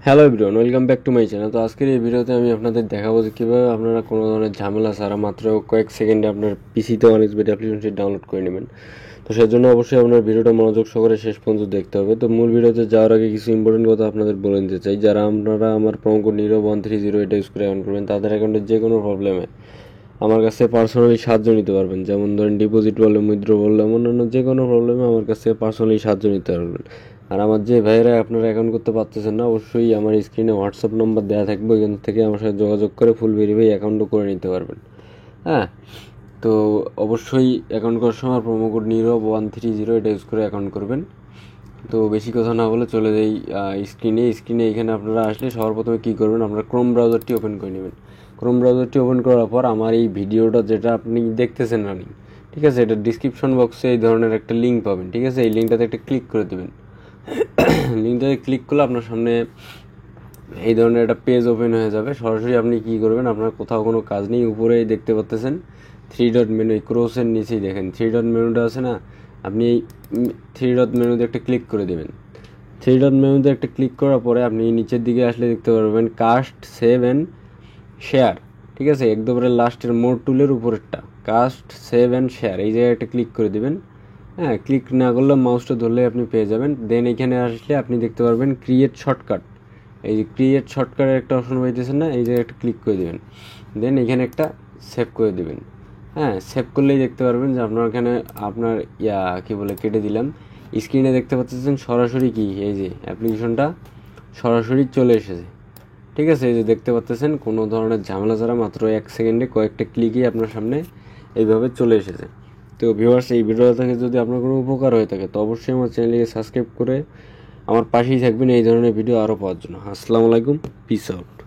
Hello everyone, welcome back to my channel. তো আজকের এই ভিডিওতে আমি আপনাদের দেখাবো যে কীভাবে আপনারা কোনো ধরনের ঝামেলা ছাড়া মাত্র কয়েক সেকেন্ডে আপনার পিসিতে অনেক্সবেট অ্যাপ্লিকেশনটি ডাউনলোড করে নেবেন। তো সেজন্য অবশ্যই আপনার ভিডিওটা মনোযোগ সহকারে শেষ পর্যন্ত দেখতে হবে। তো মূল ভিডিওতে যাওয়ার আগে কিছু ইম্পর্টেন্ট কথা আপনাদের বলে নিতে চাই। যারা আপনারা আমার প্রোমো কোড NIRO130 এটা ইউজ করে অ্যাকাউন্ট করবেন, তাদের অ্যাকাউন্টের যে কোনো প্রবলেমে আমার কাছে পার্সোনালি সাহায্য নিতে পারবেন। যেমন ধরেন ডিপোজিট বললে, উইথড্র বললে, অন্যান্য যে কোনো প্রবলেমে আমার কাছে পার্সোনালি সাহায্য নিতে পারবেন। আর আমার যে ভাইয়েরা আপনারা অ্যাকাউন্ট করতে পারতেছেন না, অবশ্যই আমার স্ক্রিনে হোয়াটসঅ্যাপ নাম্বার দেওয়া থাকবে, ওইখান থেকে আমার সাথে যোগাযোগ করে ফুল ভেরিফাই অ্যাকাউন্টও করে নিতে পারবেন। হ্যাঁ, তো অবশ্যই অ্যাকাউন্ট করার সময় প্রোমো কোড NIRO130 এটা ইউজ করে অ্যাকাউন্ট করবেন। তো বেশি কথা না বলে চলে যাই স্ক্রিনে এখানে আপনারা আসলে সবার প্রথমে কী করবেন, আপনারা ক্রোম ব্রাউজারটি ওপেন করে নেবেন। ক্রোম ব্রাউজারটি ওপেন করার পর আমার এই ভিডিওটা যেটা আপনি দেখতেছেন রানিং, ঠিক আছে, এটা ডিসক্রিপশন বক্সে এই ধরনের একটা লিঙ্ক পাবেন। ঠিক আছে, এই লিঙ্কটাতে একটা ক্লিক করে দেবেন। লিঙ্কটাতে ক্লিক করলে আপনার সামনে এই ধরনের একটা পেজ ওপেন হয়ে যাবে। সরাসরি আপনি কী করবেন, আপনার কোথাও কোনো কাজ নেই, উপরেই দেখতে পাচ্ছেন 3 ডট মেনু, এই ক্রোসের নিচেই দেখেন 3 ডট মেনুটা আছে না, আপনি এই 3 ডট মেনুতে একটা ক্লিক করে দেবেন। 3 ডট মেনুতে একটা ক্লিক করার পরে আপনি নিচের দিকে আসলে দেখতে পারবেন কাস্ট, সেভ অ্যান্ড শেয়ার। ঠিক আছে, একদমই লাস্টের মোর টুলের উপরেরটা কাস্ট, সেভ অ্যান্ড শেয়ার, এই জায়গায় একটা ক্লিক করে দেবেন। হ্যাঁ, ক্লিক না করলে মাউসটা ধরলে আপনি পেয়ে যাবেন। দেন এখানে আসলে আপনি দেখতে পারবেন ক্রিয়েট শর্টকাট, এই যে ক্রিয়েট শর্টকাটের একটা অপশন পাইতেছেন না, এই জায়গায় একটা ক্লিক করে দেবেন। দেন এখানে একটা সেভ করে দেবেন। হ্যাঁ, সেভ করলেই দেখতে পারবেন যে আপনার এখানে আপনার কী বলে কেটে দিলাম। স্ক্রিনে দেখতে পাচ্ছেন সরাসরি কি এই যে অ্যাপ্লিকেশনটা সরাসরি চলে এসেছে। ঠিক আছে, এই যে দেখতে পাচ্ছেন কোনো ধরনের ঝামেলা ছাড়া মাত্র 1 সেকেন্ডে কয়েকটা ক্লিকই আপনার সামনে এইভাবে চলে এসেছে। তো ভিউয়ার্স, এই ভিডিওটা থেকে যদি আপনার কোনো উপকার হয়ে থাকে তো অবশ্যই আমার চ্যানেলটিকে সাবস্ক্রাইব করে আমার পাশেই থাকবেন এই ধরনের ভিডিও আরও পাওয়ার জন্য। আসসালামু আলাইকুম, পিস আউট।